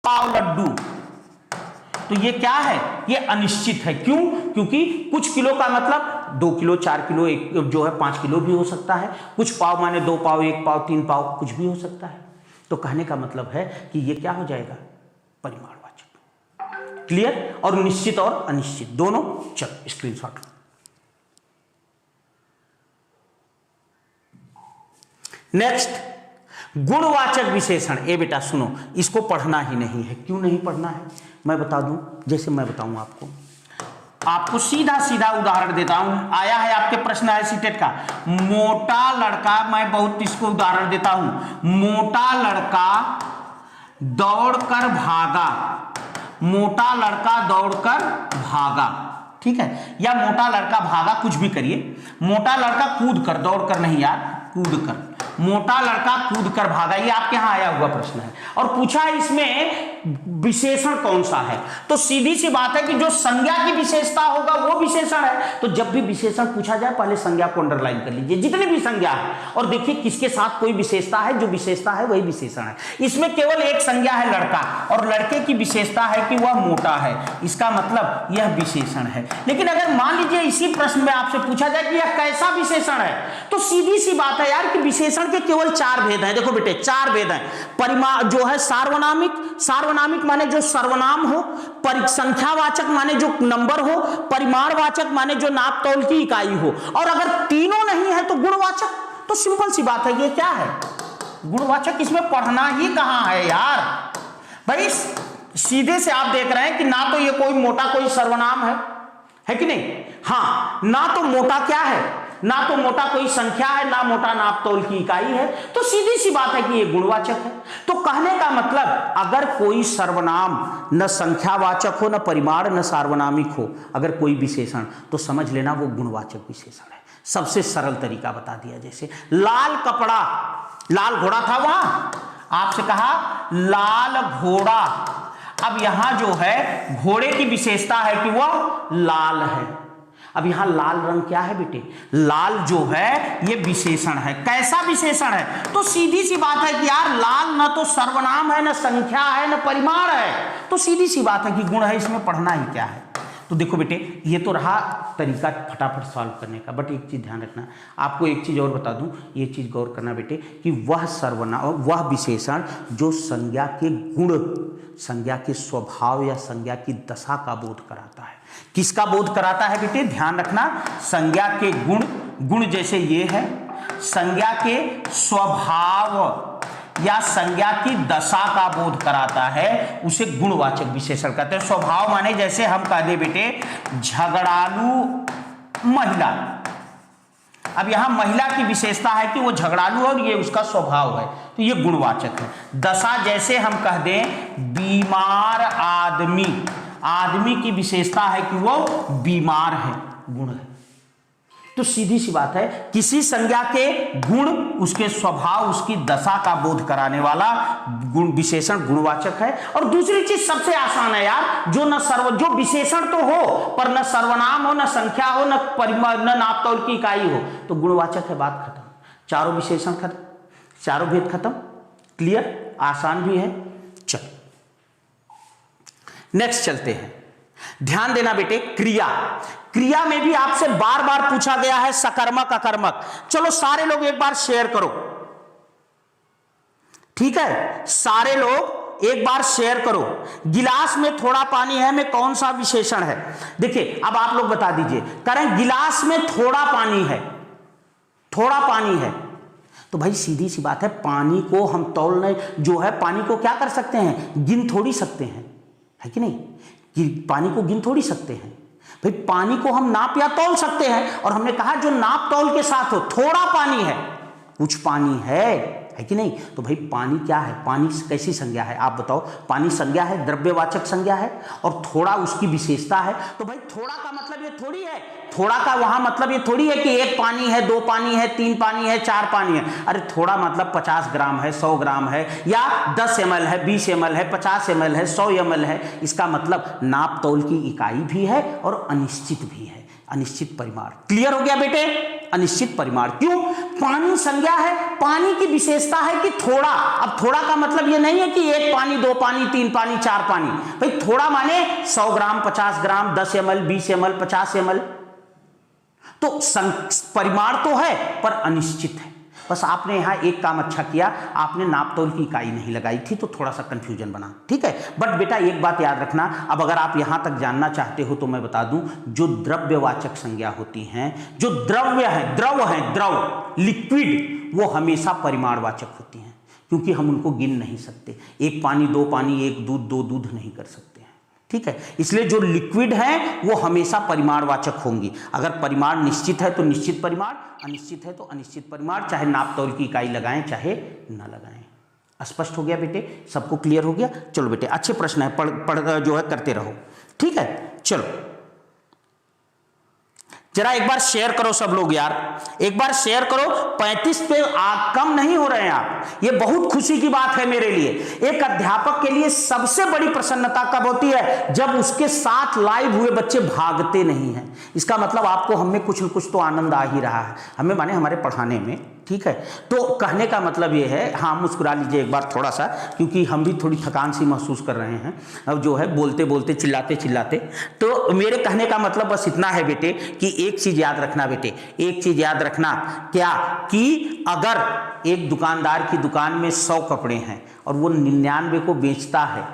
पाव लड्डू, तो ये क्या है, ये अनिश्चित है। क्यों? क्योंकि कुछ किलो का मतलब 2 किलो, 4 किलो, एक जो है 5 किलो भी हो सकता है, कुछ पाव माने 2 पाव, 1 पाव, 3 पाव, कुछ भी हो सकता है। तो कहने का मतलब है कि ये क्या हो जाएगा, परिमाणवाचक। क्लियर? और निश्चित और अनिश्चित दोनों। चलो स्क्रीनशॉट। नेक्स्ट, गुणवाचक विशेषण। ए बेटा सुनो, इसको पढ़ना ही नहीं है। क्यों नहीं पढ़ना है मैं बता दूं, जैसे मैं बताऊं आपको सीधा सीधा उदाहरण देता हूं। आया है आपके प्रश्न है सीटेट का, मोटा लड़का, मैं बहुत इसको उदाहरण देता हूं। मोटा लड़का दौड़कर भागा, मोटा लड़का दौड़कर भागा, ठीक है, या मोटा लड़का भागा, कुछ भी करिए। मोटा लड़का कूद कर, दौड़कर नहीं यार, कूद कर, मोटा लड़का कूद कर भागा, ये आपके यहां आया हुआ प्रश्न है। और पूछा है इसमें विशेषण कौन सा है, तो सीधी सी बात है कि जो संज्ञा की विशेषता होगा वो विशेषण है। तो जब भी विशेषण पूछा जाए पहले संज्ञा को अंडरलाइन कर लीजिए, जितनी भी संज्ञा है, और देखिए किसके साथ कोई विशेषता है, जो विशेषता है वही विशेषण है। इसमें केवल एक संज्ञा है लड़का, और लड़के की विशेषता है कि वह मोटा है, इसका मतलब यह विशेषण है। लेकिन अगर मान लीजिए इसी प्रश्न में आपसे पूछा जाए कि यह कैसा विशेषण है, तो सीधी सी बात है यार कि विशेषण के केवल 4 भेद हैं। देखो बेटे 4 भेद हैं। परिमाण जो है सार्वनामिक, सार्वनामिक माने जो सर्वनाम हो, संख्यावाचक माने जो नंबर हो, परिमाणवाचक माने जो नाप तौल की इकाई हो, और अगर तीनों नहीं है तो गुणवाचक। तो सिंपल सी बात है, ये क्या है, गुणवाचक। इसमें पढ़ना ही कहां है यार भाई, सीधे से आप देख रहे हैं कि ना तो ये कोई मोटा कोई सर्वनाम है कि नहीं, हाँ, ना तो मोटा क्या है, ना तो मोटा कोई संख्या है, ना मोटा नाप तौल की इकाई है। तो सीधी सी बात है कि ये गुणवाचक है। तो कहने का मतलब अगर कोई सर्वनाम न संख्यावाचक हो, न परिमाण, न सार्वनामिक हो, अगर कोई विशेषण, तो समझ लेना वो गुणवाचक विशेषण है। सबसे सरल तरीका बता दिया, जैसे लाल कपड़ा, लाल घोड़ा था वहां, आपसे कहा लाल घोड़ा। अब यहां जो है घोड़े की विशेषता है कि वह लाल है। अब यहां लाल रंग क्या है बेटे, लाल जो है ये विशेषण है। कैसा विशेषण है, तो सीधी सी बात है कि यार लाल न तो सर्वनाम है, न संख्या है, न परिमाण है। तो सीधी सी बात है कि गुण है, इसमें पढ़ना ही क्या है। तो देखो बेटे ये तो रहा तरीका फटाफट सॉल्व करने का, बट एक चीज ध्यान रखना, आपको एक चीज और बता दूं, ये चीज गौर करना बेटे कि वह सर्वनाम, वह विशेषण जो संज्ञा के गुण, संज्ञा के स्वभाव या संज्ञा की दशा का बोध कराता है। किसका बोध कराता है बेटे, ध्यान रखना, संज्ञा के गुण, गुण जैसे ये है, संज्ञा के स्वभाव या संज्ञा की दशा का बोध कराता है, उसे गुणवाचक विशेषण कहते हैं। स्वभाव माने जैसे हम कह दे बेटे झगड़ालू महिला, अब यहां महिला की विशेषता है कि वो झगड़ालू है और ये उसका स्वभाव है, तो ये गुणवाचक है। दशा जैसे हम कह दें बीमार आदमी, आदमी की विशेषता है कि वो बीमार है, गुण है। तो सीधी सी बात है, किसी संज्ञा के गुण, उसके स्वभाव, उसकी दशा का बोध कराने वाला गुण विशेषण गुणवाचक है। और दूसरी चीज सबसे आसान है यार, जो विशेषण तो हो पर न सर्वनाम हो, न संख्या हो, न परिमाण, न नाप तौल की इकाई हो, तो गुणवाचक है, बात खत्म। चारों विशेषण खत्म, चारों भेद खत्म। क्लियर? आसान भी है। चलो नेक्स्ट चलते हैं। ध्यान देना बेटे, क्रिया, क्रिया में भी आपसे बार बार पूछा गया है सकर्मक अकर्मक। चलो सारे लोग एक बार शेयर करो, ठीक है, सारे लोग एक बार शेयर करो। गिलास में थोड़ा पानी है में कौन सा विशेषण है? देखिए अब आप लोग बता दीजिए, करें गिलास में थोड़ा पानी है, थोड़ा पानी है, तो भाई सीधी सी बात है, पानी को हम तौलने जो है, पानी को क्या कर सकते हैं, गिन थोड़ी सकते हैं, है कि नहीं, कि पानी को गिन थोड़ी सकते हैं भाई, पानी को हम नाप या तौल सकते हैं। और हमने कहा जो नाप तौल के साथ हो, थोड़ा पानी है, कुछ पानी है कि नहीं, तो भाई पानी क्या है, पानी कैसी संज्ञा है, आप बताओ। पानी संज्ञा है, द्रव्यवाचक संज्ञा है, और थोड़ा उसकी विशेषता है। तो भाई थोड़ा का मतलब ये थोड़ी है, थोड़ा का वहां मतलब ये थोड़ी है कि 1 पानी है, 2 पानी है, 3 पानी है, 4 पानी है। अरे थोड़ा मतलब 50 ग्राम है, 100 ग्राम है, या 10 ml है, 20 ml है, 50 ml है, 100 ml है। इसका मतलब नाप तौल की इकाई भी है और अनिश्चित भी है, अनिश्चित परिमाण। क्लियर हो गया बेटे? अनिश्चित परिमाण। क्यों? पानी संज्ञा है, पानी की विशेषता है कि थोड़ा। अब थोड़ा का मतलब ये नहीं है कि 1 पानी 2 पानी 3 पानी 4 पानी, भाई थोड़ा माने 100 ग्राम 50 ग्राम 10 ml 20 ml 50 ml। तो परिमाण तो है पर अनिश्चित है। बस आपने यहां एक काम अच्छा किया, आपने नापतोल की इकाई नहीं लगाई थी तो थोड़ा सा कंफ्यूजन बना, ठीक है। बट बेटा एक बात याद रखना, अब अगर आप यहां तक जानना चाहते हो तो मैं बता दूं, जो द्रव्यवाचक संज्ञा होती हैं, जो द्रव लिक्विड, वो हमेशा परिमाणवाचक होती हैं, क्योंकि हम उनको गिन नहीं सकते। 1 पानी 2 पानी 1 दूध 2 दूध नहीं कर सकते, ठीक है। इसलिए जो लिक्विड है वो हमेशा परिमाणवाचक होंगी। अगर परिमाण निश्चित है तो निश्चित परिमाण, अनिश्चित है तो अनिश्चित परिमाण, चाहे नापतोल की इकाई लगाएं चाहे ना लगाएं। स्पष्ट हो गया बेटे? सबको क्लियर हो गया? चलो बेटे अच्छे प्रश्न है, पढ़ जो है करते रहो, ठीक है। चलो जरा एक बार शेयर करो सब लोग यार, एक बार शेयर करो। 35 पे कम नहीं हो रहे हैं आप, ये बहुत खुशी की बात है मेरे लिए। एक अध्यापक के लिए सबसे बड़ी प्रसन्नता कब होती है? जब उसके साथ लाइव हुए बच्चे भागते नहीं हैं। इसका मतलब आपको हमें कुछ न कुछ तो आनंद आ ही रहा है, हमें माने हमारे पढ़ाने में, ठीक है। तो कहने का मतलब ये है, हाँ मुस्कुरा लीजिए एक बार थोड़ा सा, क्योंकि हम भी थोड़ी थकान सी महसूस कर रहे हैं अब जो है, बोलते बोलते चिल्लाते चिल्लाते। तो मेरे कहने का मतलब बस इतना है बेटे कि एक चीज याद रखना बेटे, एक चीज याद रखना, क्या कि अगर एक दुकानदार की दुकान में 100 कपड़े हैं और वो 99 को बेचता है,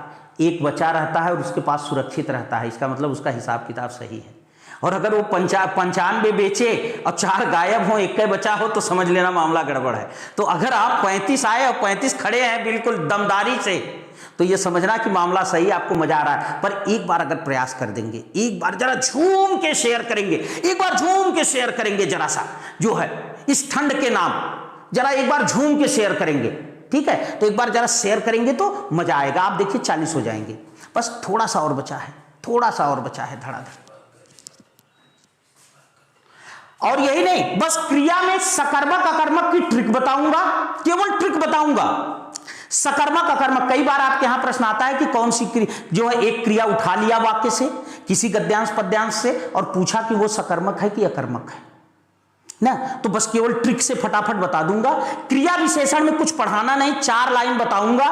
एक बचा रहता है और उसके पास सुरक्षित रहता है, इसका मतलब उसका हिसाब किताब सही है। और अगर वो 95 बेचे और 4 गायब हो, 1 बचा हो, तो समझ लेना मामला गड़बड़ है। तो अगर आप 35 आए और 35 खड़े हैं बिल्कुल दमदारी से, तो ये समझना कि मामला सही, आपको मजा आ रहा है। पर एक बार अगर प्रयास कर देंगे, एक बार जरा झूम के शेयर करेंगे, एक बार झूम के शेयर करेंगे, जरा सा जो है इस ठंड के नाम, जरा एक बार झूम के शेयर करेंगे, ठीक है। तो एक बार जरा शेयर करेंगे तो मजा आएगा। आप देखिए 40 हो जाएंगे, बस थोड़ा सा और बचा है, थोड़ा सा और बचा है, धड़ाधड़। और यही नहीं, बस क्रिया में सकर्मक अकर्मक की ट्रिक बताऊंगा, केवल ट्रिक बताऊंगा। सकर्मक अकर्मक, कई बार आपके यहां प्रश्न आता है कि कौन सी क्रिया, जो है एक क्रिया उठा लिया वाक्य से, किसी गद्यांश पद्यांश से, और पूछा कि वो सकर्मक है कि अकर्मक है ना। तो बस केवल ट्रिक से फटाफट बता दूंगा। क्रिया विशेषण में कुछ पढ़ाना नहीं, 4 लाइन बताऊंगा,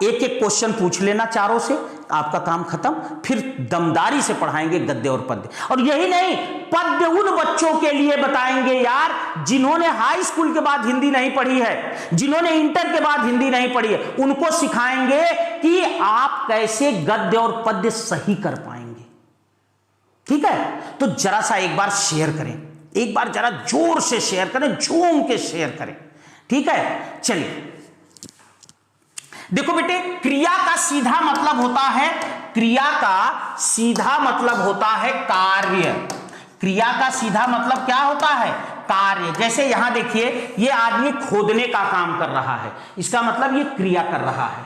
एक एक क्वेश्चन पूछ लेना चारों से, आपका काम खत्म। फिर दमदारी से पढ़ाएंगे गद्य और पद्य। और यही नहीं, पद्य उन बच्चों के लिए बताएंगे यार जिन्होंने हाई स्कूल के बाद हिंदी नहीं पढ़ी है, जिन्होंने इंटर के बाद हिंदी नहीं पढ़ी है, उनको सिखाएंगे कि आप कैसे गद्य और पद्य सही कर पाएंगे, ठीक है। तो जरा सा एक बार शेयर करें, एक बार जरा जोर से शेयर करें, झूम के शेयर करें, ठीक है। चलिए देखो बेटे, क्रिया का सीधा मतलब होता है, क्रिया का सीधा मतलब होता है कार्य। क्रिया का सीधा मतलब क्या होता है? कार्य। जैसे यहां देखिए, ये आदमी खोदने का काम कर रहा है, इसका मतलब ये क्रिया कर रहा है।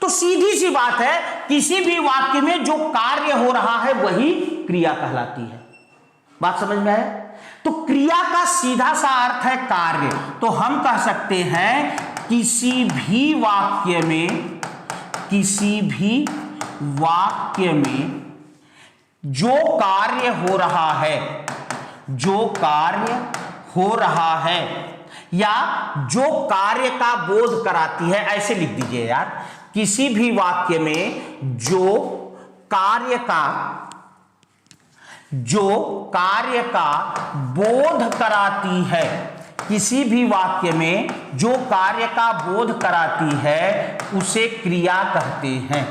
तो सीधी सी बात है, किसी भी वाक्य में जो कार्य हो रहा है वही क्रिया कहलाती है। बात समझ में आया? तो क्रिया का सीधा सा अर्थ है कार्य। तो हम कह सकते हैं किसी भी वाक्य में, किसी भी वाक्य में जो कार्य हो रहा है, जो कार्य हो रहा है या जो कार्य का बोध कराती है, ऐसे लिख दीजिए यार, किसी भी वाक्य में जो कार्य का बोध कराती है, किसी भी वाक्य में जो कार्य का बोध कराती है उसे क्रिया कहते हैं।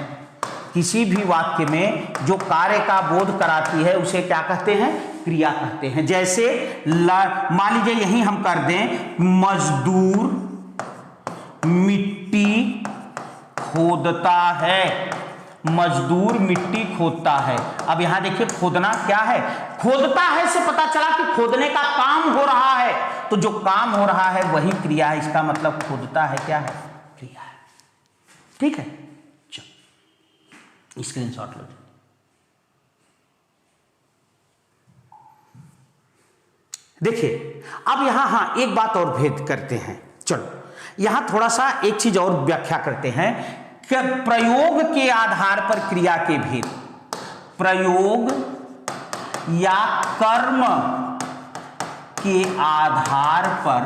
किसी भी वाक्य में जो कार्य का बोध कराती है उसे क्या कहते हैं? क्रिया कहते हैं। जैसे मान लीजिए यही हम कर दें, मजदूर मिट्टी खोदता है, मजदूर मिट्टी खोदता है। अब यहां देखिए खोदना क्या है? खोदता है से पता चला कि खोदने का काम हो रहा है, तो जो काम हो रहा है वही क्रिया है। इसका मतलब खोदता है क्या है? क्रिया है, ठीक है। चलो स्क्रीनशॉट लो। देखिए अब यहां हाँ एक बात और भेद करते हैं। चलो यहां थोड़ा सा एक चीज और व्याख्या करते हैं कि प्रयोग के आधार पर क्रिया के भेद, प्रयोग या कर्म के आधार पर,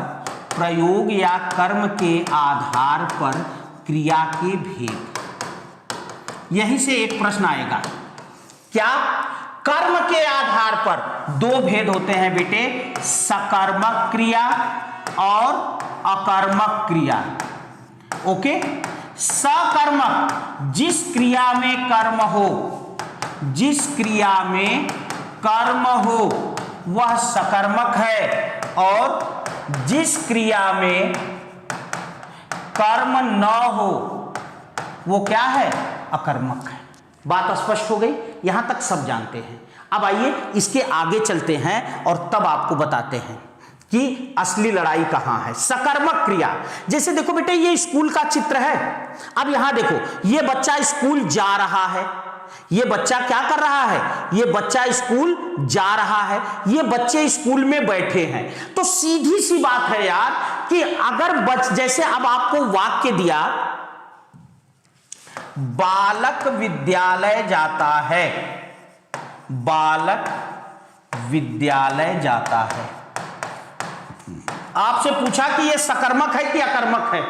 प्रयोग या कर्म के आधार पर क्रिया के भेद। यहीं से एक प्रश्न आएगा, क्या कर्म के आधार पर दो भेद होते हैं बेटे, सकर्मक क्रिया और अकर्मक क्रिया। ओके, सकर्मक जिस क्रिया में कर्म हो, जिस क्रिया में कर्म हो वह सकर्मक है, और जिस क्रिया में कर्म न हो वो क्या है, अकर्मक है। बात स्पष्ट हो गई, यहां तक सब जानते हैं। अब आइए इसके आगे चलते हैं और तब आपको बताते हैं कि असली लड़ाई कहां है। सकर्मक क्रिया, जैसे देखो बेटे ये स्कूल का चित्र है। अब यहां देखो ये बच्चा स्कूल जा रहा है, ये बच्चा क्या कर रहा है, ये बच्चा स्कूल जा रहा है, ये बच्चे स्कूल में बैठे हैं। तो सीधी सी बात है यार कि अगर जैसे अब आपको वाक्य दिया, बालक विद्यालय जाता है, बालक विद्यालय जाता है। आपसे पूछा कि यह सकर्मक है कि अकर्मक है,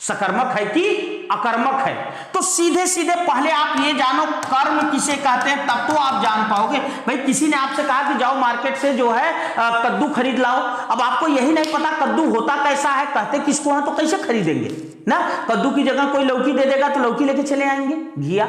सकर्मक है कि अकर्मक है। तो सीधे सीधे पहले आप ये जानो कर्म किसे कहते हैं, तब तो आप जान पाओगे। भाई किसी ने आपसे कहा कि जाओ मार्केट से जो है कद्दू खरीद लाओ, अब आपको यही नहीं पता कद्दू होता कैसा है, कहते किसको है, तो कैसे खरीदेंगे ना। कद्दू की जगह कोई लौकी दे देगा तो लौकी लेके चले आएंगे, घिया।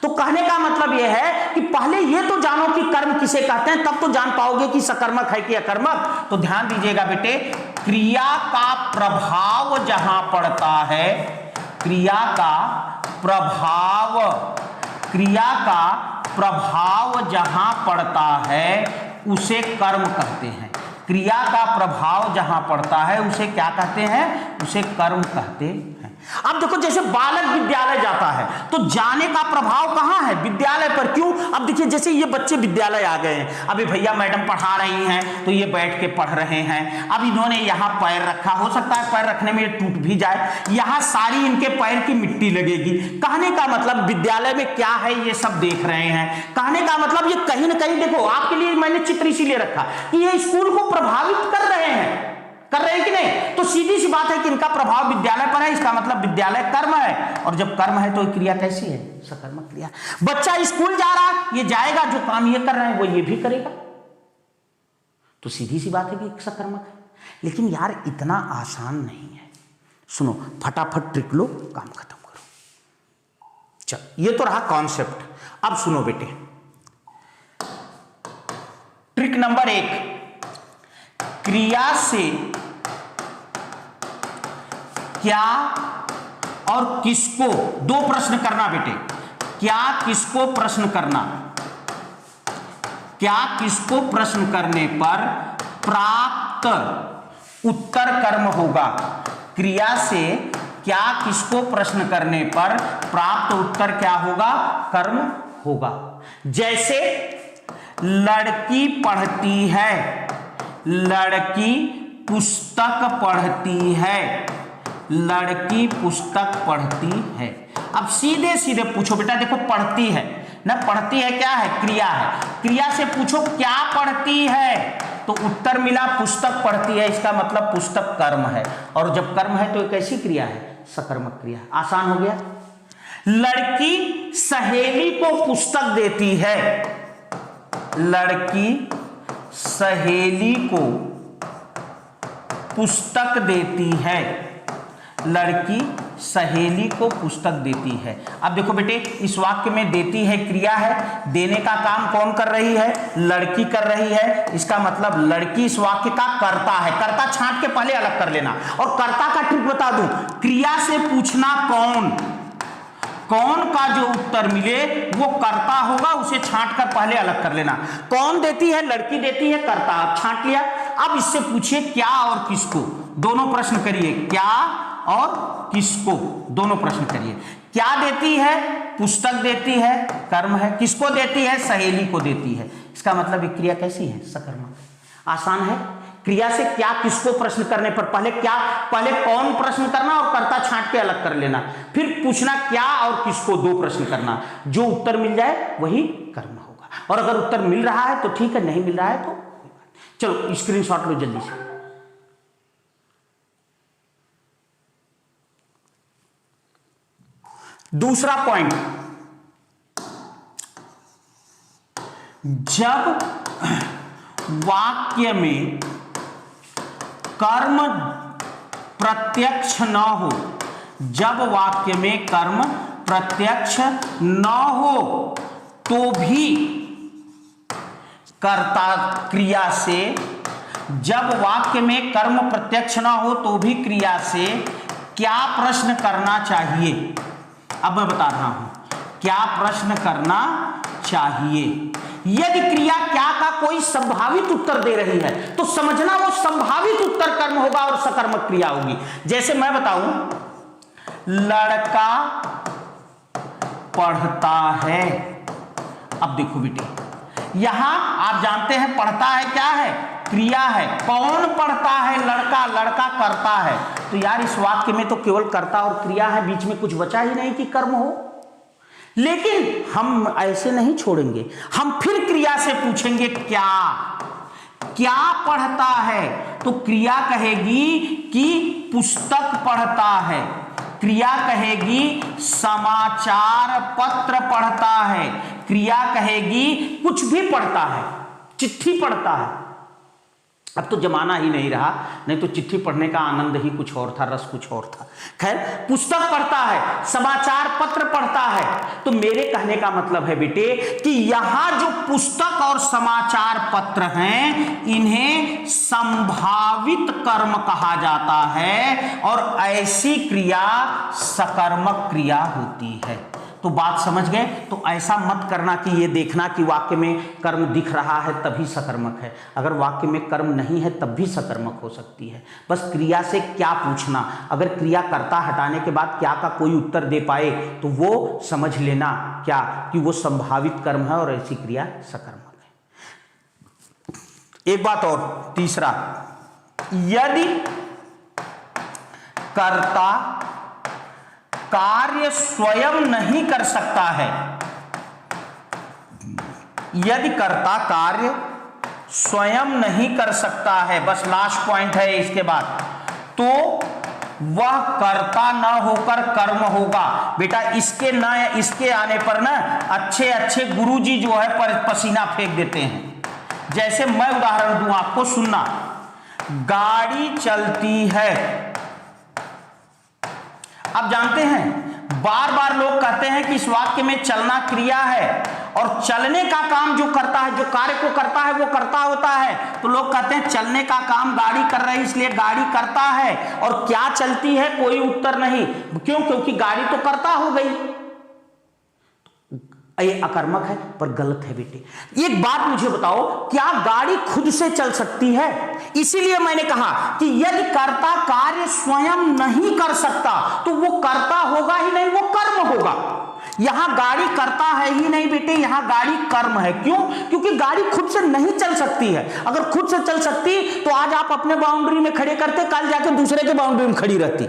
तो कहने का मतलब यह है कि पहले यह तो जानो कि कर्म किसे कहते हैं, तब तो जान पाओगे कि सकर्मक है कि अकर्मक। तो ध्यान दीजिएगा बेटे, क्रिया का प्रभाव जहां पड़ता है, क्रिया का प्रभाव, क्रिया का प्रभाव जहां पड़ता है उसे कर्म कहते हैं। क्रिया का प्रभाव जहां पड़ता है उसे क्या कहते हैं, उसे कर्म कहते हैं। अब देखो जैसे बालक विद्यालय जाता है तो जाने का प्रभाव कहां है, विद्यालय पर। क्यों, अब देखिए जैसे ये बच्चे विद्यालय आ गए हैं, अभी भैया मैडम पढ़ा रही हैं तो ये बैठ के पढ़ रहे हैं। अब इन्होंने यहां पैर रखा, हो सकता है पैर रखने में ये टूट भी जाए, यहां सारी इनके पैर की मिट्टी लगेगी। कहने का मतलब विद्यालय में क्या है ये सब देख रहे हैं। कहने का मतलब ये कहीं ना कहीं, देखो आपके लिए मैंने चित्र इसीलिए रखा कि ये स्कूल को प्रभावित कर रहे हैं, कर रहे हैं कि नहीं। तो सीधी सी बात है कि इनका प्रभाव विद्यालय पर है, इसका मतलब विद्यालय कर्म है, और जब कर्म है तो क्रिया कैसी है, सकर्मक क्रिया। बच्चा स्कूल जा रहा है, ये जाएगा, जो काम ये कर रहे हैं वो ये भी करेगा, तो सीधी सी बात है कि सकर्मक है। लेकिन यार इतना आसान नहीं है, सुनो फटाफट ट्रिक लो, काम खत्म करो। चल ये तो रहा कॉन्सेप्ट। अब सुनो बेटे, ट्रिक नंबर 1, क्रिया से क्या और किसको, दो प्रश्न करना बेटे। क्या किसको प्रश्न करना, क्या किसको प्रश्न करने पर प्राप्त उत्तर कर्म होगा। क्रिया से क्या किसको प्रश्न करने पर प्राप्त उत्तर क्या होगा, कर्म होगा। जैसे लड़की पढ़ती है, लड़की पुस्तक पढ़ती है, लड़की पुस्तक पढ़ती है। अब सीधे सीधे पूछो बेटा, देखो पढ़ती है ना, पढ़ती है क्या है, क्रिया है। क्रिया से पूछो क्या पढ़ती है, तो उत्तर मिला पुस्तक पढ़ती है, इसका मतलब पुस्तक कर्म है, और जब कर्म है तो एक ऐसी क्रिया है, सकर्मक क्रिया। आसान हो गया। लड़की सहेली को पुस्तक देती है, लड़की सहेली को पुस्तक देती है, लड़की सहेली को पुस्तक देती है। अब देखो बेटे इस वाक्य में देती है क्रिया है, देने का काम कौन कर रही है, लड़की कर रही है, इसका मतलब लड़की इस वाक्य का कर्ता है। कर्ता छांट के पहले अलग कर लेना, और कर्ता का ट्रिक बता दूं, क्रिया से पूछना कौन, कौन का जो उत्तर मिले वो कर्ता होगा, उसे छांट कर पहले अलग कर लेना। कौन देती है, लड़की देती है, कर्ता, आप छांट लिया। अब इससे पूछिए क्या और किसको, दोनों प्रश्न करिए, क्या और किसको, दोनों प्रश्न करिए। क्या देती है, पुस्तक देती है, कर्म है। किसको देती है, सहेली को देती है, इसका मतलब ये क्रिया कैसी है, सकर्मक। आसान है। क्रिया से क्या किसको प्रश्न करने पर पहले क्या, पहले कौन प्रश्न करना और कर्ता छांट के अलग कर लेना, फिर पूछना क्या और किसको, दो प्रश्न करना। जो उत्तर मिल जाए वही कर्म होगा, और अगर उत्तर मिल रहा है तो ठीक है, नहीं मिल रहा है तो कोई बात चलो स्क्रीनशॉट लो जल्दी से। दूसरा पॉइंट, जब वाक्य में कर्म प्रत्यक्ष न हो, जब वाक्य में कर्म प्रत्यक्ष न हो तो भी कर्ता क्रिया से, जब वाक्य में कर्म प्रत्यक्ष न हो तो भी क्रिया से क्या प्रश्न करना चाहिए। अब मैं बता रहा हूं क्या प्रश्न करना चाहिए। यदि क्रिया क्या का कोई संभावित उत्तर दे रही है तो समझना वो संभावित उत्तर कर्म होगा और सकर्मक क्रिया होगी। जैसे मैं बताऊं, लड़का पढ़ता है। अब देखो बेटे, यहां आप जानते हैं पढ़ता है क्या है, क्रिया है। कौन पढ़ता है, लड़का, लड़का करता है। तो यार इस वाक्य में तो केवल कर्ता और क्रिया है, बीच में कुछ बचा ही नहीं कि कर्म हो। लेकिन हम ऐसे नहीं छोड़ेंगे, हम फिर क्रिया से पूछेंगे क्या, क्या पढ़ता है। तो क्रिया कहेगी कि पुस्तक पढ़ता है, क्रिया कहेगी समाचार पत्र पढ़ता है, क्रिया कहेगी कुछ भी पढ़ता है, चिट्ठी पढ़ता है। अब तो जमाना ही नहीं रहा, नहीं तो चिट्ठी पढ़ने का आनंद ही कुछ और था, रस कुछ और था। खैर, पुस्तक पढ़ता है, समाचार पत्र पढ़ता है। तो मेरे कहने का मतलब है बेटे कि यहां जो पुस्तक और समाचार पत्र हैं इन्हें संभावित कर्म कहा जाता है और ऐसी क्रिया सकर्मक क्रिया होती है। तो बात समझ गए। तो ऐसा मत करना कि ये देखना कि वाक्य में कर्म दिख रहा है तभी सकर्मक है, अगर वाक्य में कर्म नहीं है तब भी सकर्मक हो सकती है। बस क्रिया से क्या पूछना, अगर क्रिया कर्ता हटाने के बाद क्या का कोई उत्तर दे पाए तो वो समझ लेना क्या कि वो संभावित कर्म है और ऐसी क्रिया सकर्मक है। एक बात और, तीसरा, यदि कर्ता कार्य स्वयं नहीं कर सकता है, यदि कर्ता कार्य स्वयं नहीं कर सकता है, बस लास्ट पॉइंट है इसके बाद, तो वह कर्ता न होकर कर्म होगा। बेटा इसके न इसके आने पर ना अच्छे अच्छे गुरुजी जो है पसीना फेंक देते हैं। जैसे मैं उदाहरण दूं आपको, सुनना, गाड़ी चलती है। आप जानते हैं बार बार लोग कहते हैं कि इस वाक्य में चलना क्रिया है और चलने का काम जो करता है, जो कार्य को करता है वो कर्ता होता है। तो लोग कहते हैं चलने का काम गाड़ी कर रही है इसलिए गाड़ी करता है, और क्या चलती है कोई उत्तर नहीं। क्यों? क्योंकि गाड़ी तो कर्ता हो गई। ये अकर्मक है पर गलत है बेटे। एक बात मुझे बताओ, क्या गाड़ी खुद से चल सकती है? इसीलिए मैंने कहा कि यदि कर्ता कार्य स्वयं नहीं कर सकता तो वो कर्ता होगा ही नहीं, वो कर्म होगा। यहां गाड़ी करता है ही नहीं बेटे, यहां गाड़ी कर्म है। क्यों? क्योंकि गाड़ी खुद से नहीं चल सकती है। अगर खुद से चल सकती तो आज आप अपने बाउंड्री में खड़े करते, कल जाके दूसरे के बाउंड्री में खड़ी रहती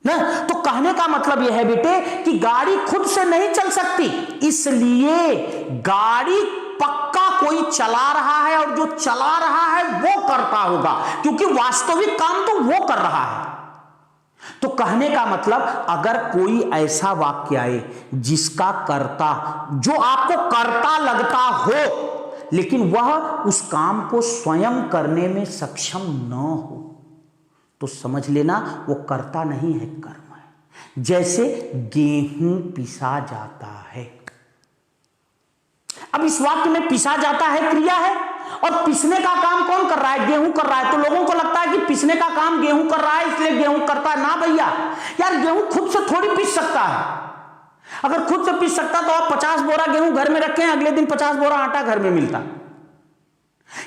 ना। तो कहने का मतलब यह है बेटे कि गाड़ी खुद से नहीं चल सकती, इसलिए गाड़ी पक्का कोई चला रहा है और जो चला रहा है वो करता होगा, क्योंकि वास्तविक काम तो वो कर रहा है। तो कहने का मतलब अगर कोई ऐसा वाक्य आए जिसका कर्ता, जो आपको कर्ता लगता हो लेकिन वह उस काम को स्वयं करने में सक्षम न हो, तो समझ लेना वो कर्ता नहीं है, कर्म है। जैसे गेहूं पिसा जाता है। अब इस वाक्य में पिसा जाता है क्रिया है और पिसने का काम कौन कर रहा है? गेहूं कर रहा है। तो लोगों को लगता है कि पिसने का काम गेहूं कर रहा है इसलिए गेहूं करता है। ना भैया, यार गेहूं खुद से थोड़ी पिस सकता है। अगर खुद से पिस सकता तो आप 50 बोरा गेहूं घर में रखें, अगले दिन 50 बोरा आटा घर में मिलता।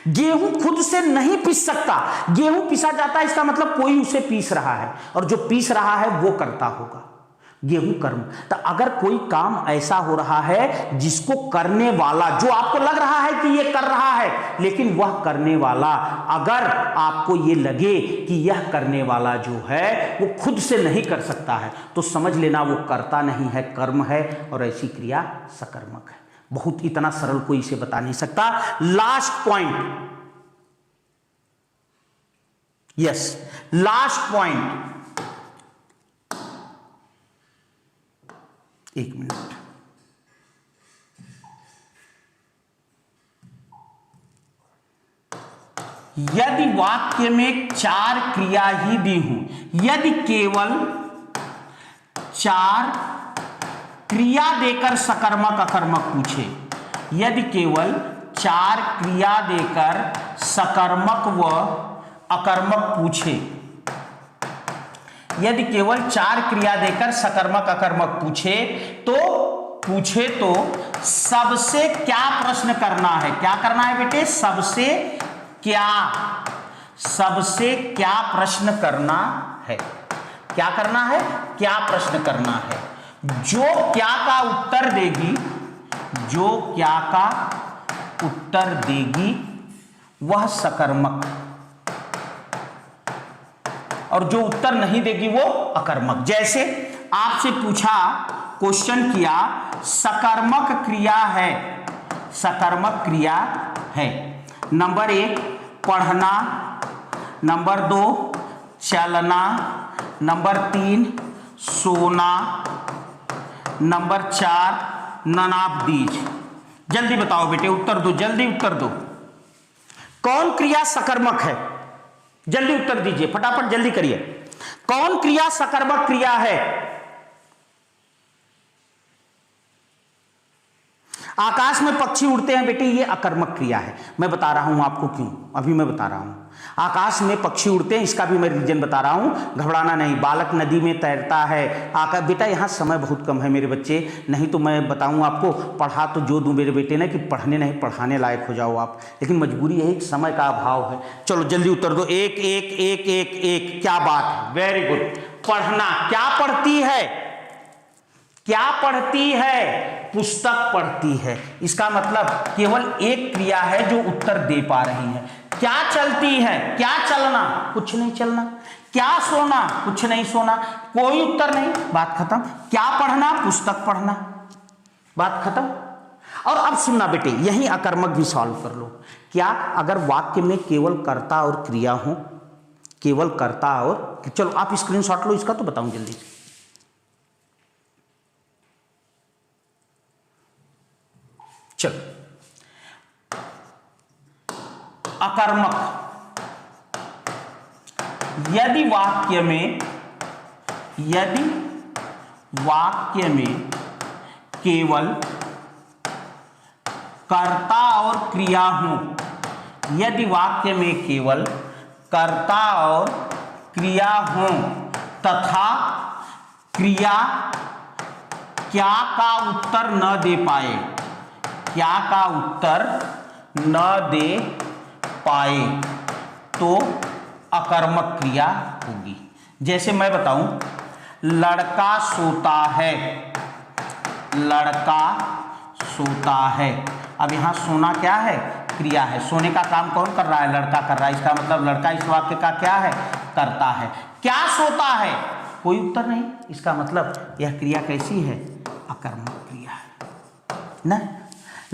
गेहूं खुद से नहीं पीस सकता, गेहूं पिसा जाता है, इसका मतलब कोई उसे पीस रहा है और जो पीस रहा है वो करता होगा। गेहूं कर्म। तो अगर कोई काम ऐसा हो रहा है जिसको करने वाला, जो आपको लग रहा है कि ये कर रहा है, लेकिन वह करने वाला, अगर आपको ये लगे कि यह करने वाला जो है वो खुद से नहीं कर सकता है, तो समझ लेना वो कर्ता नहीं है, कर्म है और ऐसी क्रिया सकर्मक है। बहुत इतना सरल कोई इसे बता नहीं सकता। Last point, yes last point, एक मिनट, यदि वाक्य में 4 क्रिया ही दी हूं, यदि केवल 4 क्रिया देकर सकर्मक अकर्मक पूछे, यदि केवल 4 क्रिया देकर सकर्मक व अकर्मक पूछे, यदि केवल 4 क्रिया देकर सकर्मक अकर्मक पूछे तो सबसे क्या प्रश्न करना है? क्या करना है बेटे? सबसे क्या प्रश्न करना है? क्या करना है? क्या प्रश्न करना है? जो क्या का उत्तर देगी, जो क्या का उत्तर देगी वह सकर्मक, और जो उत्तर नहीं देगी वो अकर्मक। जैसे आपसे पूछा, क्वेश्चन किया, सकर्मक क्रिया है, सकर्मक क्रिया है, नंबर 1 पढ़ना, नंबर 2 चलना, नंबर 3 सोना, नंबर 4 नन ऑफ दीज। जल्दी बताओ बेटे, उत्तर दो, जल्दी उत्तर दो, कौन क्रिया सकर्मक है? जल्दी उत्तर दीजिए, फटाफट जल्दी करिए, कौन क्रिया सकर्मक क्रिया है? आकाश में पक्षी उड़ते हैं बेटे, ये अकर्मक क्रिया है। मैं बता रहा हूं आपको क्यों, अभी मैं बता रहा हूं। आकाश में पक्षी उड़ते हैं, इसका भी मैं रीजन बता रहा हूं, घबराना नहीं। बालक नदी में तैरता है, आकाश बेटा, यहां समय बहुत कम है मेरे बच्चे, नहीं तो मैं बताऊं आपको, पढ़ा तो जो दूं मेरे बेटे ने कि पढ़ने नहीं पढ़ाने लायक हो जाओ आप, लेकिन मजबूरी है, समय का अभाव है। चलो जल्दी उत्तर दो, एक एक एक एक एक, क्या बात है, वेरी गुड। पढ़ना, क्या पढ़ती है? क्या पढ़ती है? पुस्तक पढ़ती है। इसका मतलब केवल एक क्रिया है जो उत्तर दे पा रही है। क्या चलती है? क्या चलना? कुछ नहीं चलना। क्या सोना? कुछ नहीं सोना, कोई उत्तर नहीं, बात खत्म। क्या पढ़ना? पुस्तक पढ़ना, बात खत्म। और अब सुनना बेटे, यही अकर्मक भी सॉल्व कर लो। क्या? अगर वाक्य में केवल कर्ता और क्रिया हो, केवल कर्ता और, चलो आप स्क्रीनशॉट लो इसका तो बताऊं जल्दी। चलो, अकर्मक, यदि वाक्य में केवल कर्ता और क्रिया हो, यदि वाक्य में केवल कर्ता और क्रिया हो तथा क्रिया क्या का उत्तर न दे पाए, क्या का उत्तर न दे पाए तो अकर्मक क्रिया होगी। जैसे मैं बताऊं, लड़का सोता है, लड़का सोता है। अब यहां सोना क्या है? क्रिया है। सोने का काम कौन कर रहा है? लड़का कर रहा है। इसका मतलब लड़का इस वाक्य का क्या है? करता है। क्या सोता है? कोई उत्तर नहीं। इसका मतलब यह क्रिया कैसी है? अकर्मक क्रिया है ना।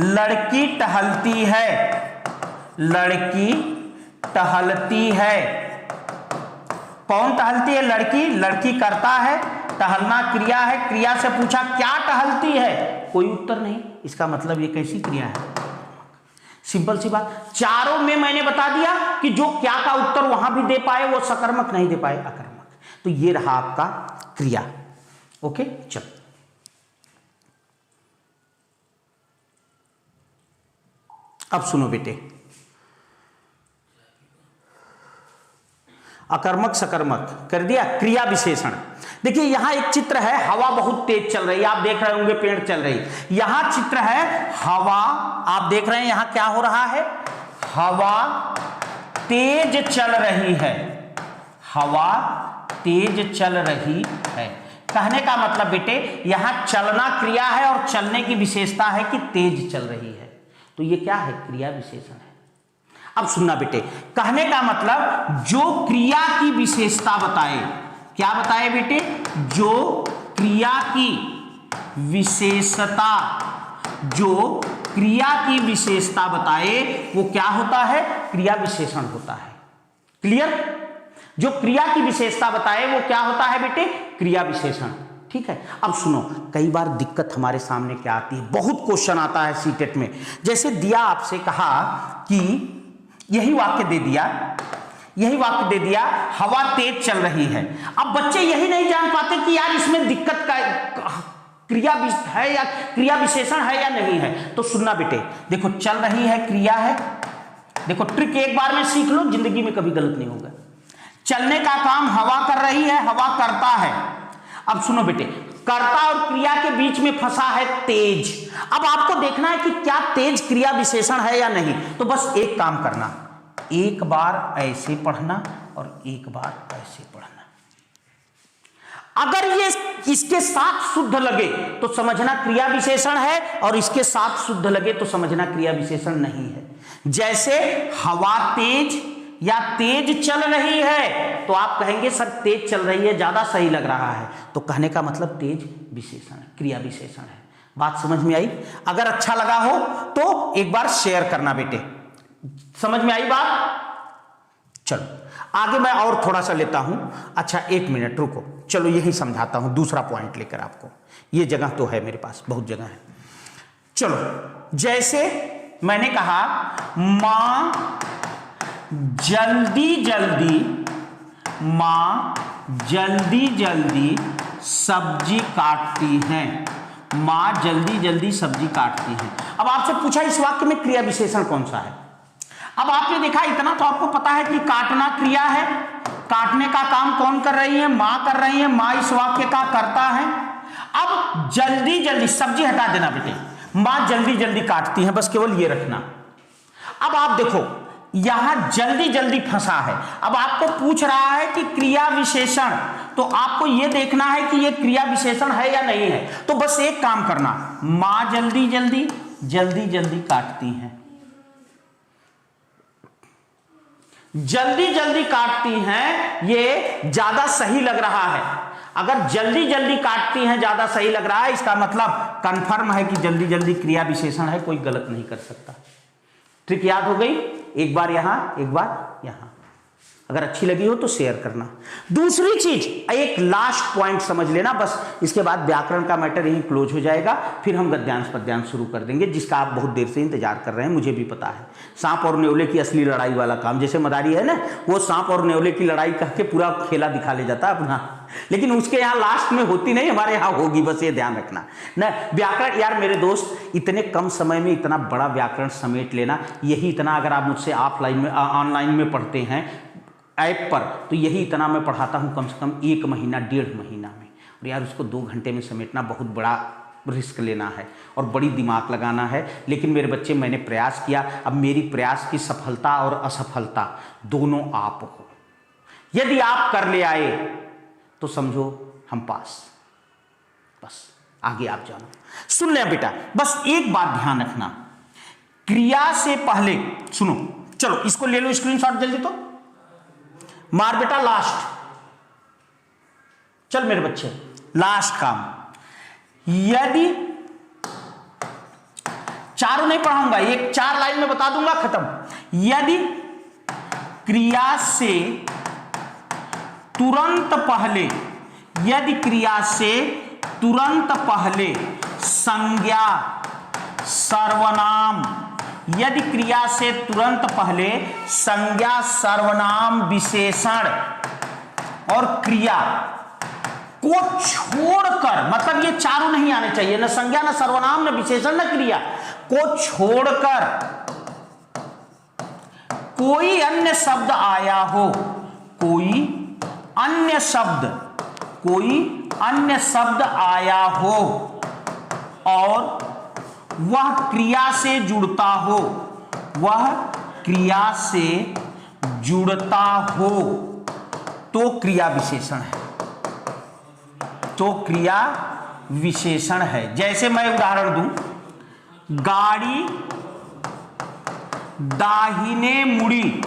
लड़की टहलती है, लड़की टहलती है। कौन टहलती है? लड़की। लड़की करता है, टहलना क्रिया है। क्रिया से पूछा क्या टहलती है? कोई उत्तर नहीं। इसका मतलब ये कैसी क्रिया है? सिंपल सी बात। चारों में मैंने बता दिया कि जो क्या का उत्तर वहां भी दे पाए वो सकर्मक, नहीं दे पाए अकर्मक। तो ये रहा आपका क्रिया। ओके, चलो अब सुनो बेटे, अकर्मक सकर्मक कर दिया। क्रिया विशेषण देखिए, यहां एक चित्र है, हवा बहुत तेज चल रही है, आप देख रहे होंगे पेड़ चल रही है। यहां चित्र है हवा, आप देख रहे हैं यहां क्या हो रहा है? हवा तेज चल रही है, हवा तेज चल रही है। कहने का मतलब बेटे, यहां चलना क्रिया है और चलने की विशेषता है कि तेज चल रही है, तो ये क्या है? क्रिया विशेषण है। अब सुनना बेटे, कहने का मतलब जो क्रिया की विशेषता बताए, क्या बताए बेटे? जो क्रिया की विशेषता जो क्रिया की विशेषता बताए वो क्या होता है? क्रिया विशेषण होता है। क्लियर? जो क्रिया की विशेषता बताए वो क्या होता है बेटे? क्रिया विशेषण। ठीक है, अब सुनो, कई बार दिक्कत हमारे सामने क्या आती है, बहुत क्वेश्चन आता है सीटेट में। जैसे दिया, आपसे कहा कि यही वाक्य दे दिया, हवा तेज चल रही है। अब बच्चे यही नहीं जान पाते कि यार इसमें दिक्कत का क्रिया है या क्रिया विशेषण है या नहीं है। तो सुनना बेटे, देखो चल रही है क्रिया है, देखो ट्रिक एक बार में सीख लो, जिंदगी में कभी गलत नहीं होगा। चलने का काम हवा कर रही है, हवा करता है। अब सुनो बेटे, कर्ता और क्रिया के बीच में फंसा है तेज। अब आपको देखना है कि क्या तेज क्रिया विशेषण है या नहीं। तो बस एक काम करना, एक बार ऐसे पढ़ना और एक बार ऐसे पढ़ना। अगर ये इसके साथ शुद्ध लगे तो समझना क्रिया विशेषण है, और इसके साथ शुद्ध लगे तो समझना क्रिया विशेषण नहीं है। जैसे हवा तेज या तेज चल रही है, तो आप कहेंगे सर तेज चल रही है ज्यादा सही लग रहा है, तो कहने का मतलब तेज विशेषण है, क्रिया विशेषण है। बात समझ में आई? अगर अच्छा लगा हो तो एक बार शेयर करना बेटे। समझ में आई बात? चलो आगे मैं और थोड़ा सा लेता हूं। अच्छा एक मिनट रुको, चलो यही समझाता हूं, दूसरा पॉइंट लेकर आपको। ये जगह तो है मेरे पास, बहुत जगह है। चलो, जैसे मैंने कहा मां जल्दी जल्दी सब्जी काटती हैं। मां जल्दी जल्दी सब्जी काटती हैं। अब आपसे पूछा इस वाक्य में क्रिया विशेषण कौन सा है। अब आपने देखा इतना तो आपको पता है कि काटना क्रिया है, काटने का काम कौन कर रही है? मां कर रही है, मां इस वाक्य का करता है। अब जल्दी जल्दी, सब्जी हटा देना बेटे, मां जल्दी जल्दी काटती है, बस केवल ये रखना। अब आप देखो यहां जल्दी जल्दी फंसा है। अब आपको पूछ रहा है कि क्रिया विशेषण, तो आपको यह देखना है कि यह क्रिया विशेषण है या नहीं है। तो बस एक काम करना, मां जल्दी जल्दी काटती हैं, जल्दी जल्दी काटती हैं, ये ज्यादा सही लग रहा है। अगर जल्दी जल्दी काटती हैं ज्यादा सही लग रहा है, इसका मतलब कंफर्म है कि जल्दी जल्दी क्रिया विशेषण है, कोई गलत नहीं कर सकता। ट्रिक याद हो गई? एक बार यहां एक बार यहां। अगर अच्छी लगी हो तो शेयर करना। दूसरी चीज, एक लास्ट पॉइंट समझ लेना बस, इसके बाद व्याकरण का मैटर यहीं क्लोज हो जाएगा, फिर हम गद्यांश पद्यांश शुरू कर देंगे, जिसका आप बहुत देर से इंतजार कर रहे हैं, मुझे भी पता है। सांप और न्योले की असली लड़ाई वाला काम, जैसे मदारी है ना, वो सांप और न्योले की लड़ाई कह के पूरा खेला दिखा ले जाता है अपना, लेकिन उसके यहाँ लास्ट में होती नहीं, हमारे यहाँ होगी, बस ये ध्यान रखना ना। व्याकरण यार मेरे दोस्त, इतने कम समय में इतना बड़ा व्याकरण समेट लेना, यही इतना अगर आप मुझसे ऑफलाइन में ऑनलाइन में पढ़ते हैं ऐप पर, तो यही इतना मैं पढ़ाता हूँ कम से कम 1 महीना 1.5 महीना में। और यार उसको 2 घंटे में समेटना बहुत बड़ा रिस्क लेना है और बड़ी दिमाग लगाना है। लेकिन मेरे बच्चे, मैंने प्रयास किया, अब मेरी प्रयास की सफलता और असफलता दोनों आप हो। यदि आप कर ले आए तो समझो हम पास, बस आगे आप जानो। सुन ले बेटा, बस एक बात ध्यान रखना, क्रिया से पहले सुनो, चलो इसको ले लो स्क्रीनशॉट जल्दी, तो मार बेटा लास्ट। चल मेरे बच्चे, लास्ट काम, यदि चारों नहीं पढ़ाऊंगा, एक 4 लाइन में बता दूंगा, खत्म। यदि क्रिया से तुरंत पहले, यदि क्रिया से तुरंत पहले संज्ञा सर्वनाम, यदि क्रिया से तुरंत पहले संज्ञा सर्वनाम विशेषण और क्रिया को छोड़कर, मतलब ये चारों नहीं आने चाहिए, न संज्ञा न सर्वनाम न विशेषण न क्रिया, को छोड़कर कोई अन्य शब्द आया हो, कोई अन्य शब्द आया हो और वह क्रिया से जुड़ता हो, वह क्रिया से जुड़ता हो, तो क्रिया विशेषण है, तो क्रिया विशेषण है। जैसे मैं उदाहरण दूं, गाड़ी दाहिने मुड़ी।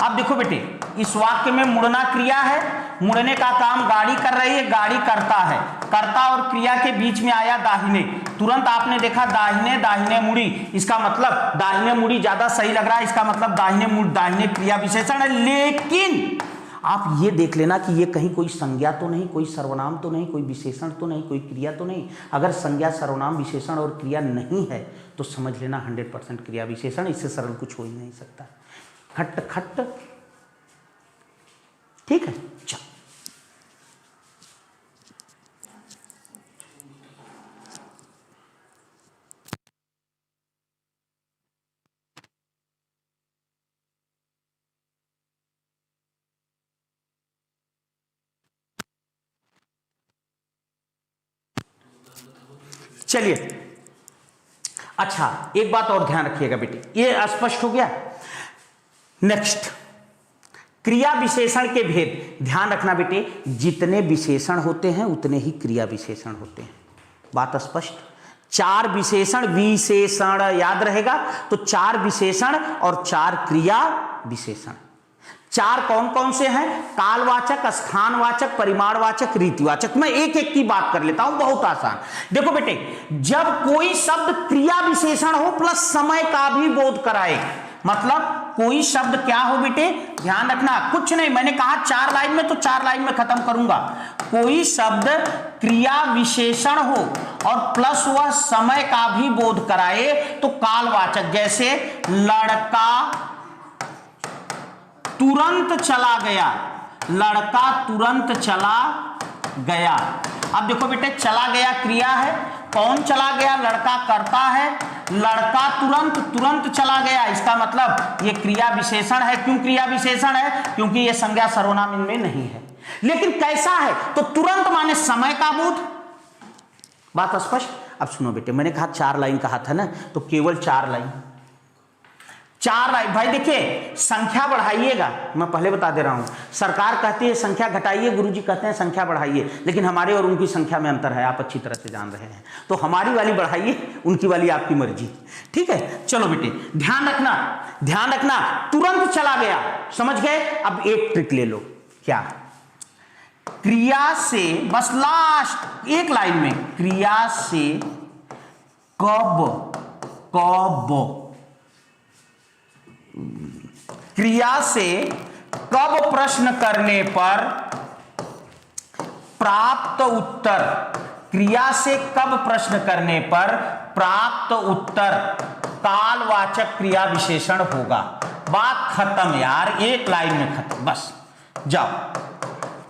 अब देखो बेटे, इस वाक्य में मुड़ना क्रिया है, मुड़ने का काम गाड़ी कर रही है, गाड़ी करता है, कर्ता और क्रिया के बीच में आया दाहिने, तुरंत आपने देखा दाहिने दाहिने मुड़ी, इसका मतलब दाहिने मुड़ी ज्यादा सही लग रहा है, इसका मतलब दाहिने मुड़ी दाहिने क्रिया विशेषण है। लेकिन आप ये देख लेना कि ये कहीं कोई संज्ञा तो नहीं, कोई सर्वनाम तो नहीं, कोई विशेषण तो नहीं, कोई क्रिया तो नहीं। अगर संज्ञा सर्वनाम विशेषण और क्रिया नहीं है तो समझ लेना 100% क्रिया विशेषण, इससे सरल कुछ हो ही नहीं सकता। खट खट, ठीक है। चलो चलिए, अच्छा एक बात और ध्यान रखिएगा बेटे, ये स्पष्ट हो गया। नेक्स्ट, क्रिया विशेषण के भेद। ध्यान रखना बेटे, जितने विशेषण होते हैं उतने ही क्रिया विशेषण होते हैं। बात स्पष्ट। 4 विशेषण, विशेषण याद रहेगा तो 4 विशेषण और 4 क्रिया विशेषण। 4 कौन कौन से हैं? कालवाचक, स्थानवाचक, परिमाणवाचक, रीतिवाचक। मैं एक एक की बात कर लेता हूं, बहुत आसान। देखो बेटे, जब कोई शब्द क्रिया विशेषण हो प्लस समय का भी बोध कराए, मतलब कोई शब्द क्या हो बेटे, ध्यान रखना, कुछ नहीं, मैंने कहा 4 लाइन में तो 4 लाइन में खत्म करूंगा। कोई शब्द क्रिया विशेषण हो और प्लस वह समय का भी बोध कराए तो कालवाचक। जैसे लड़का तुरंत चला गया, लड़का तुरंत चला गया। अब देखो बेटे, चला गया क्रिया है, कौन चला गया? लड़का करता है, लड़का तुरंत, तुरंत चला गया, इसका मतलब ये क्रिया विशेषण है। क्यों क्रिया विशेषण है? क्योंकि ये संज्ञा सर्वनाम इनमें नहीं है। लेकिन कैसा है? तो तुरंत माने समय का बोध। बात स्पष्ट। अब सुनो बेटे, मैंने कहा 4 लाइन कहा था ना, तो केवल 4 लाइन, 4 लाइन। भाई देखिए, संख्या बढ़ाइएगा, मैं पहले बता दे रहा हूं, सरकार कहती है संख्या घटाइए, गुरुजी कहते हैं संख्या बढ़ाइए, लेकिन हमारे और उनकी संख्या में अंतर है, आप अच्छी तरह से जान रहे हैं। तो हमारी वाली बढ़ाइए, उनकी वाली आपकी मर्जी, ठीक है। चलो बेटे, ध्यान रखना, ध्यान रखना, तुरंत चला गया, समझ गए। अब एक ट्रिक ले लो, क्या? क्रिया से, बस लास्ट एक लाइन में, क्रिया से कब, कब, क्रिया से कब प्रश्न करने पर प्राप्त उत्तर, क्रिया से कब प्रश्न करने पर प्राप्त उत्तर कालवाचक क्रिया विशेषण होगा। बात खत्म यार, एक लाइन में खत्म, बस जाओ।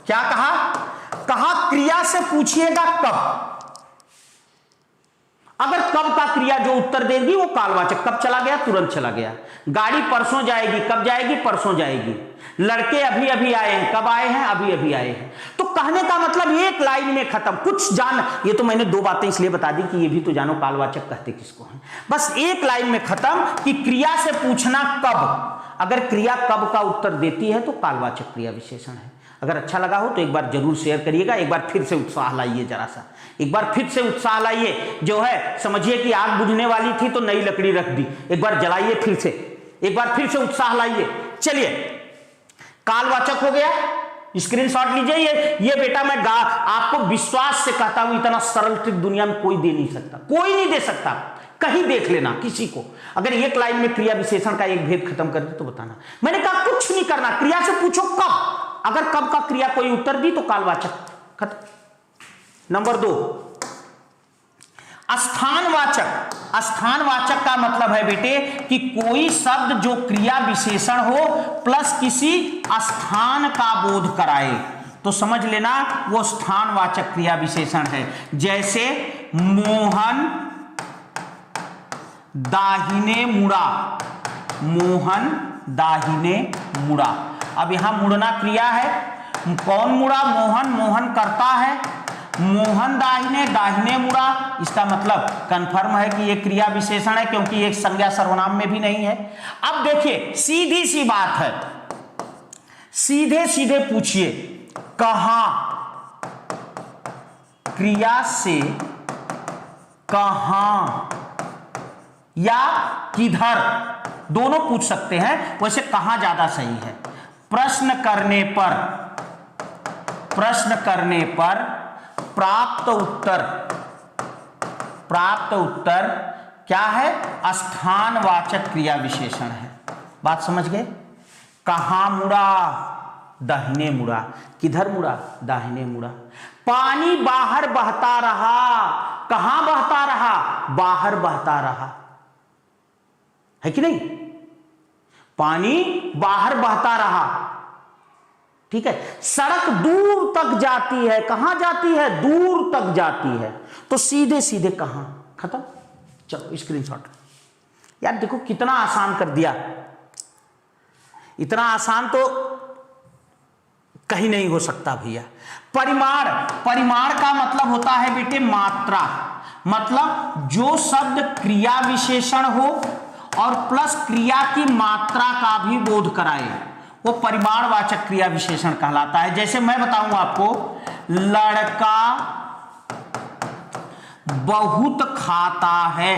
क्या कहा? कहा क्रिया से पूछिएगा कब। अगर कब का क्रिया जो उत्तर देगी वो कालवाचक। कब चला गया? तुरंत चला गया। गाड़ी परसों जाएगी, कब जाएगी? परसों जाएगी। लड़के अभी अभी आए हैं, कब आए हैं? अभी अभी आए हैं। तो कहने का मतलब एक लाइन में खत्म। कुछ जान, ये तो मैंने 2 बातें इसलिए बता दी कि ये भी तो जानो कालवाचक कहते किसको हैं। बस एक लाइन में खत्म कि क्रिया से पूछना कब। अगर क्रिया कब का उत्तर देती है तो कालवाचक क्रिया विशेषण है। अगर अच्छा लगा हो तो एक बार जरूर शेयर करिएगा। एक बार फिर से उत्साह लाइए, जरा सा एक बार फिर से उत्साह लाइए। जो है समझिए कि आग बुझने वाली थी तो नई लकड़ी रख दी, एक बार जलाइए फिर से, एक बार फिर से उत्साह लाइए। चलिए, कालवाचक हो गया, स्क्रीनशॉट लीजिए। ये बेटा मैं आपको विश्वास से कहता हूं, इतना सरल ट्रिक दुनिया में कोई दे नहीं सकता, कोई नहीं दे सकता। कहीं देख लेना किसी को, अगर एक लाइन में क्रिया विशेषण का एक भेद खत्म कर दे तो बताना। मैंने कहा कुछ नहीं करना, क्रिया से पूछो कब। अगर कब का क्रिया कोई उत्तर दी तो कालवाचक, खत्म। नंबर 2, स्थानवाचक। स्थानवाचक का मतलब है बेटे कि कोई शब्द जो क्रिया विशेषण हो प्लस किसी स्थान का बोध कराए, तो समझ लेना वो स्थानवाचक क्रिया विशेषण है। जैसे मोहन दाहिने मुड़ा, मोहन दाहिने मुड़ा। अब यहां मुड़ना क्रिया है, कौन मुड़ा? मोहन, मोहन करता है, मोहन दाहिने, दाहिने मुड़ा। इसका मतलब कंफर्म है कि यह क्रिया विशेषण है, क्योंकि एक संज्ञा सर्वनाम में भी नहीं है। अब देखिए, सीधी सी बात है, सीधे सीधे पूछिए, कहां, क्रिया से कहां या किधर, दोनों पूछ सकते हैं। वैसे कहां ज्यादा सही है? प्रश्न करने पर, प्रश्न करने पर प्राप्त उत्तर प्राप्त उत्तर क्या है? स्थानवाचक क्रिया विशेषण है। बात समझ गए? कहां मुड़ा? दाहिने मुड़ा। किधर मुड़ा? दाहिने मुड़ा। पानी बाहर बहता रहा। कहां बहता रहा? बाहर बहता रहा, है कि नहीं? पानी बाहर बहता रहा, ठीक है। सड़क दूर तक जाती है। कहां जाती है? दूर तक जाती है। तो सीधे सीधे कहां? खत्म। चलो स्क्रीनशॉट। यार देखो कितना आसान कर दिया। इतना आसान तो कहीं नहीं हो सकता भैया। परिमाण, परिमाण का मतलब होता है बेटे मात्रा। मतलब जो शब्द क्रिया विशेषण हो और प्लस क्रिया की मात्रा का भी बोध कराए, वो परिमाणवाचक क्रिया विशेषण कहलाता है। जैसे मैं बताऊं आपको, लड़का बहुत खाता है।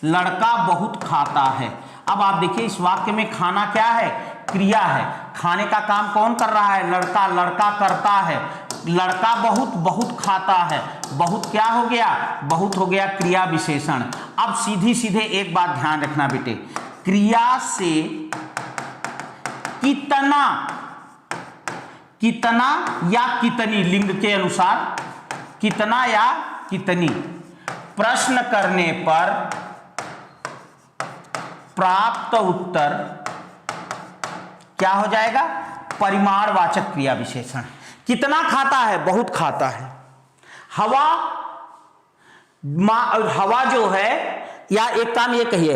लड़का बहुत खाता है। अब आप देखिए इस वाक्य में खाना क्या है? क्रिया है। खाने का काम कौन कर रहा है? लड़का। लड़का करता है। लड़का बहुत बहुत खाता है। बहुत क्या हो गया? बहुत हो गया क्रिया विशेषण। अब सीधी सीधे एक बात ध्यान रखना बेटे, क्रिया से कितना, कितना या कितनी, लिंग के अनुसार कितना या कितनी, प्रश्न करने पर प्राप्त उत्तर क्या हो जाएगा? परिमाणवाचक क्रिया विशेषण। कितना खाता है? बहुत खाता है। हवा, हवा जो है, या एक काम ये कहिए,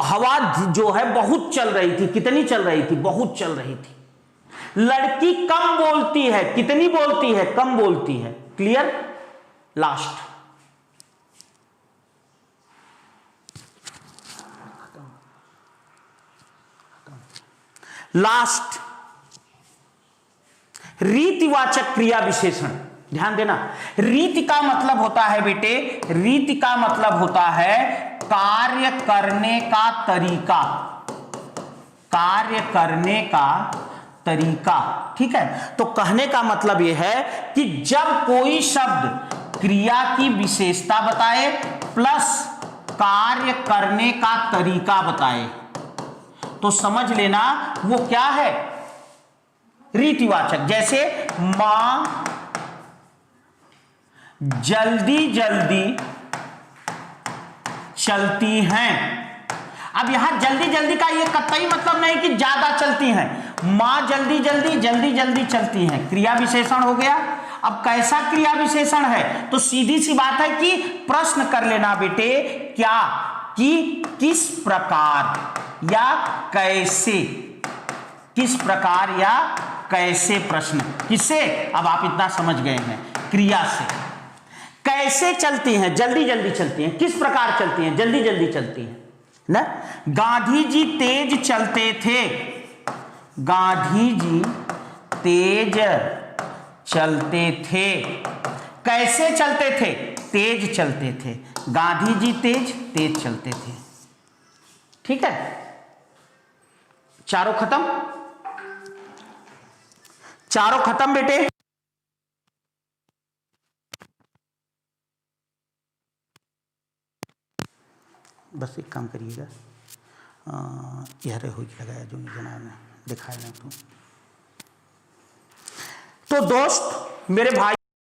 हवा जो है बहुत चल रही थी। कितनी चल रही थी? बहुत चल रही थी। लड़की कम बोलती है। कितनी बोलती है? कम बोलती है। क्लियर? लास्ट। लास्ट, रीतिवाचक क्रिया विशेषण। ध्यान देना, रीति का मतलब होता है बेटे, रीति का मतलब होता है कार्य करने का तरीका। कार्य करने का तरीका, ठीक है। तो कहने का मतलब यह है कि जब कोई शब्द क्रिया की विशेषता बताए प्लस कार्य करने का तरीका बताए, तो समझ लेना वो क्या है? रीतिवाचक। जैसे मां जल्दी जल्दी चलती हैं। अब यहां जल्दी जल्दी का ये कतई मतलब नहीं कि ज्यादा चलती हैं। मां जल्दी जल्दी जल्दी जल्दी चलती हैं, क्रिया विशेषण हो गया। अब कैसा क्रिया विशेषण है? तो सीधी सी बात है कि प्रश्न कर लेना बेटे, क्या, कि किस प्रकार या कैसे, किस प्रकार या कैसे प्रश्न, किससे? अब आप इतना समझ गए हैं, क्रिया से। कैसे चलती हैं? जल्दी जल्दी चलती हैं। किस प्रकार चलती हैं? जल्दी जल्दी चलती हैं ना। गांधी जी तेज चलते थे। गांधी जी तेज चलते थे। कैसे चलते थे? तेज चलते थे। गांधी जी तेज चलते थे। ठीक है, चारों खत्म। चारों खत्म बेटे। बस एक काम करिएगा, यह हो लगाया जो जना ने दिखाया ना। तो दोस्त मेरे भाई